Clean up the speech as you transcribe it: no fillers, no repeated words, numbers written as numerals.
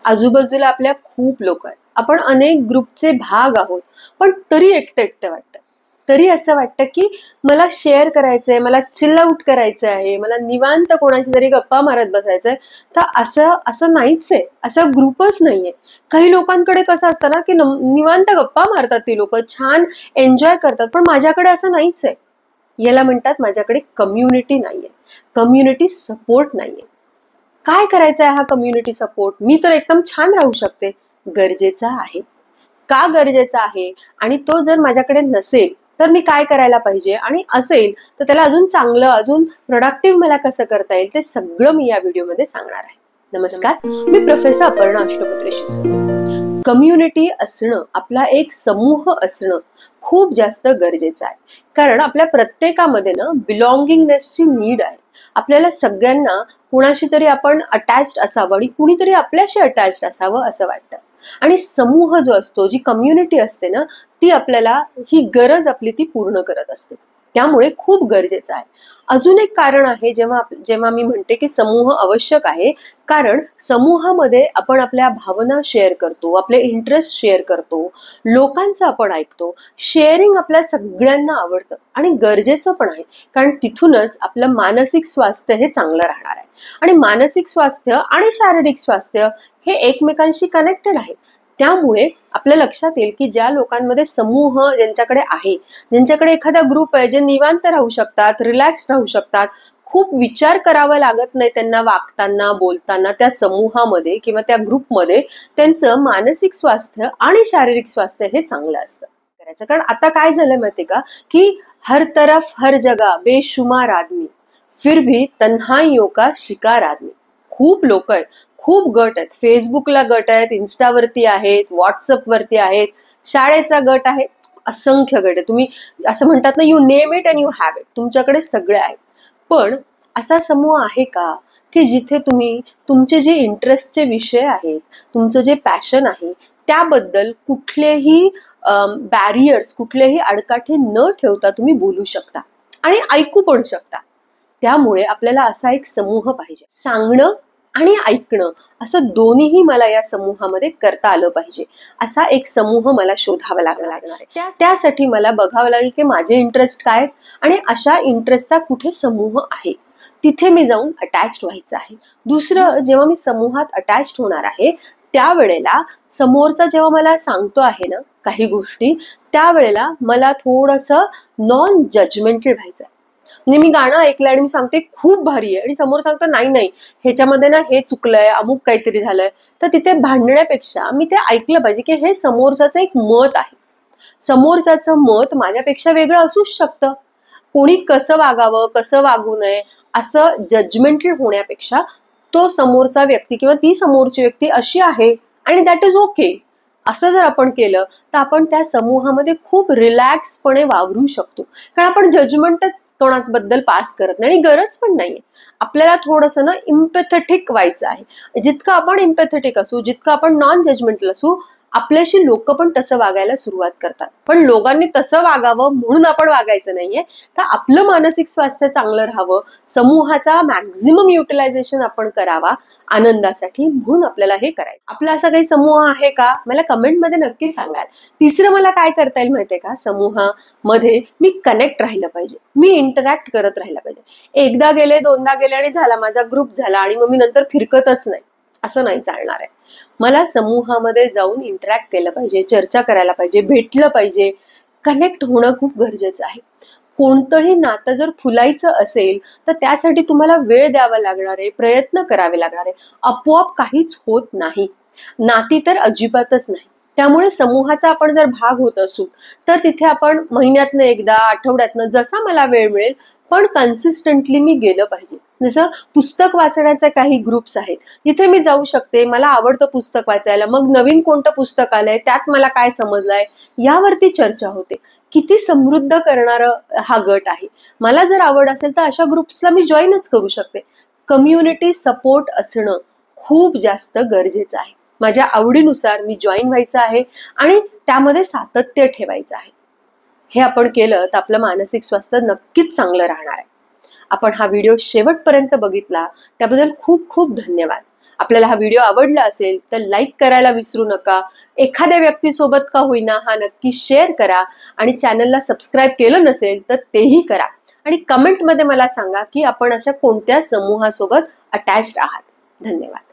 आजूबाजूला आपल्या खूप लोक आहेत, आपण अनेक ग्रुपचे भाग आहोत, पण तरी एकटं एकटं वाटतं. तरी असं वाटतं की मला शेअर करायचंय, मला चिल आउट करायचं आहे, मला निवांत कोणाची तरी गप्पा मारत बसायचंय. तर असं असं नाहीच आहे, असा ग्रुपच नाहीये. काही लोकांकडे कसं असतं ना की निवांत गप्पा मारतात, ती लोक छान एन्जॉय करतात, पण माझ्याकडे असं नाहीच आहे. याला म्हणतात माझ्याकडे कम्युनिटी नाहीये, कम्युनिटी सपोर्ट नाहीये. काय करायचं आहे हा कम्युनिटी सपोर्ट? मी तर एकदम छान राहू शकते. गरजेचा आहे. का गरजेचा आहे? आणि तो जर माझ्याकडे नसेल तर मी काय करायला पाहिजे, आणि असेल तर त्याला अजून चांगलं, अजून प्रोडक्टिव्ह मला कसं करता येईल, ते सगळं मी या व्हिडिओमध्ये सांगणार आहे. नमस्कार, मी प्रोफेसर अपर्णा अष्टपत्रे शिसोळे. कम्युनिटी असणं, आपला एक समूह असणं खूप जास्त गरजेचं आहे. कारण आपल्या प्रत्येकामध्ये ना बिलॉंगिंगनेसची नीड आहे. आपल्याला सगळ्यांना कुणाशी तरी आपण अटॅच्ड असावं आणि कुणीतरी आपल्याशी अटॅच्ड असावं असं वाटतं. आणि समूह जो असतो, जी कम्युनिटी असते ना, ती आपल्याला, ही गरज आपली ती पूर्ण करत असते. त्यामुळे खूप गरजेचं आहे. अजून एक कारण आहे जेव्हा मी म्हणते की समूह आवश्यक आहे, कारण समूहामध्ये आपण आपल्या भावना शेअर करतो, आपले इंटरेस्ट शेअर करतो, लोकांचं आपण ऐकतो. शेअरिंग आपल्या सगळ्यांना आवडतं आणि गरजेचं पण आहे, कारण तिथूनच आपलं मानसिक स्वास्थ्य हे चांगलं राहणार आहे. आणि मानसिक स्वास्थ्य आणि शारीरिक स्वास्थ्य हे एकमेकांशी कनेक्टेड आहेत. त्यामुळे आपल्या लक्षात येईल की ज्या लोकांमध्ये समूह ज्यांच्याकडे आहे, ज्यांच्याकडे एखादा ग्रुप आहे, जे निवांत राहू शकतात, रिलॅक्स राहू शकतात, खूप विचार करावा लागत नाही त्यांना वागताना, बोलताना, त्या समूहामध्ये किंवा त्या ग्रुपमध्ये, त्यांचं मानसिक स्वास्थ्य आणि शारीरिक स्वास्थ्य हे चांगलं असतं. करायचं, कारण आता काय झालंय माहितीये का, की हर तरफ हर जगह बेशुमार आदमी, फिर भी तन्हाइयों का शिकार आदमी. खूप लोक आहेत, खूप गट आहेत. फेसबुकला गट आहेत, इन्स्टावरती आहेत, व्हॉट्सअपवरती आहेत, शाळेचा गट आहे, असंख्य गट आहे. तुम्ही असं म्हणतात ना, you name it and you have it, तुमच्याकडे सगळे आहेत. पण असा समूह आहे का की जिथे तुम्ही तुमचे जे इंटरेस्टचे विषय आहेत, तुमचं जे पॅशन आहे, त्याबद्दल कुठलेही बॅरियर्स, कुठलेही आडकाठी न ठेवता तुम्ही बोलू शकता आणि ऐकू पण शकता. त्यामुळे आपल्याला असा एक समूह पाहिजे. सांगणं आणि ऐकणं असं दोन्हीही मला या समूहामध्ये करता आलं पाहिजे. असा एक समूह मला शोधावा लागणार आहे. त्यासाठी मला बघावं लागेल की माझे इंटरेस्ट काय आणि अशा इंटरेस्टचा कुठे समूह आहे, तिथे मी जाऊन अटॅच्ड व्हायचं आहे. दुसरं, जेव्हा मी समूहात अटॅच्ड होणार आहे, त्यावेळेला समोरचा जेव्हा मला सांगतो आहे ना काही गोष्टी, त्यावेळेला मला थोडंसं नॉन जजमेंटल व्हायचं आहे. म्हणजे मी गाणं ऐकलंय आणि मी सांगते खूप भारी आहे, आणि समोर सांगतं नाही नाही, ह्याच्यामध्ये ना हे चुकलंय, अमुक काहीतरी झालंय. तर तिथे भांडण्यापेक्षा मी ते ऐकलं पाहिजे की हे समोरच्याचं एक मत आहे. समोरच्याचं मत माझ्यापेक्षा वेगळं असूच शकतं. कोणी कसं वागावं, कसं वागू नये, असं जजमेंटल होण्यापेक्षा तो समोरचा व्यक्ती किंवा ती समोरची व्यक्ती अशी आहे आणि दॅट इज ओके, असं जर आपण केलं तर आपण त्या समूहामध्ये खूप रिलॅक्सपणे वावरू शकतो. कारण आपण जजमेंटच कोणाबद्दल पास करत नाही आणि गरज पण नाहीये. आपल्याला थोडंसं ना इम्पॅथेटिक व्हायचं आहे. जितकं आपण इम्पॅथेटिक असू, जितकं आपण नॉन जजमेंटल असू, आपल्याशी लोक पण तसं वागायला सुरुवात करतात. पण लोकांनी तसं वागावं म्हणून आपण वागायचं नाहीये. तर आपलं मानसिक स्वास्थ्य चांगलं राहावं, समूहाचा मॅक्झिमम युटिलायझेशन आपण करावा आनंदासाठी, म्हणून आपल्याला हे करायचं. आपला असा काही समूह आहे का, मला कमेंटमध्ये नक्की सांगाल. तिसरं मला काय करता येईल माहितीये का, समूहामध्ये मी कनेक्ट राहिलं पाहिजे, मी इंटरॅक्ट करत राहिलं पाहिजे. एकदा गेले, दोनदा गेले आणि झाला, माझा ग्रुप झाला आणि मग मी नंतर फिरकतच नाही, असं नाही चालणार आहे. मला समूहामध्ये जाऊन इंटरॅक्ट केलं पाहिजे, चर्चा करायला पाहिजे, भेटलं पाहिजे. कनेक्ट होणं खूप गरजेचं आहे. कोणतंही नातं जर फुलायचं असेल तर त्यासाठी तुम्हाला वेळ द्यावा लागणार आहे, प्रयत्न करावे लागणार आहे. आपोआप काहीच होत नाही, नाती तर अजिबातच नाही. त्यामुळे समूहाचा आपण जर भाग होत असू तर तिथे आपण महिन्यातनं एकदा, आठवड्यातनं, जसा मला वेळ मिळेल, पण कन्सिस्टंटली मी गेलं पाहिजे. जसं पुस्तक वाचण्याचे काही ग्रुप्स आहेत, जिथे मी जाऊ शकते, मला आवडतं पुस्तक वाचायला, मग नवीन कोणतं पुस्तक आलंय, त्यात मला काय समजलंय, यावरती चर्चा होते. किती समृद्ध करणारं हा गट आहे. मला जर आवड असेल तर अशा ग्रुप्सला मी जॉईनच करू शकते. कम्युनिटी सपोर्ट असणं खूप जास्त गरजेचं आहे. माझ्या आवडीनुसार मी जॉईन व्हायचं आहे आणि त्यामध्ये सातत्य ठेवायचं आहे. हे आपण केलं तर आपलं मानसिक स्वास्थ्य नक्कीच चांगलं राहणार आहे. आपण हा व्हिडिओ शेवटपर्यंत बघितला त्याबद्दल खूप खूप धन्यवाद. आपल्याला हा व्हिडिओ आवडला असेल तर लाईक करायला विसरू नका. एखाद्या व्यक्तीसोबत का होईना हा नक्की शेअर करा आणि चॅनलला सबस्क्राईब केलं नसेल तर तेही करा. आणि कमेंटमध्ये मला सांगा की आपण अशा कोणत्या समूहासोबत अटॅच्ड आहात. धन्यवाद.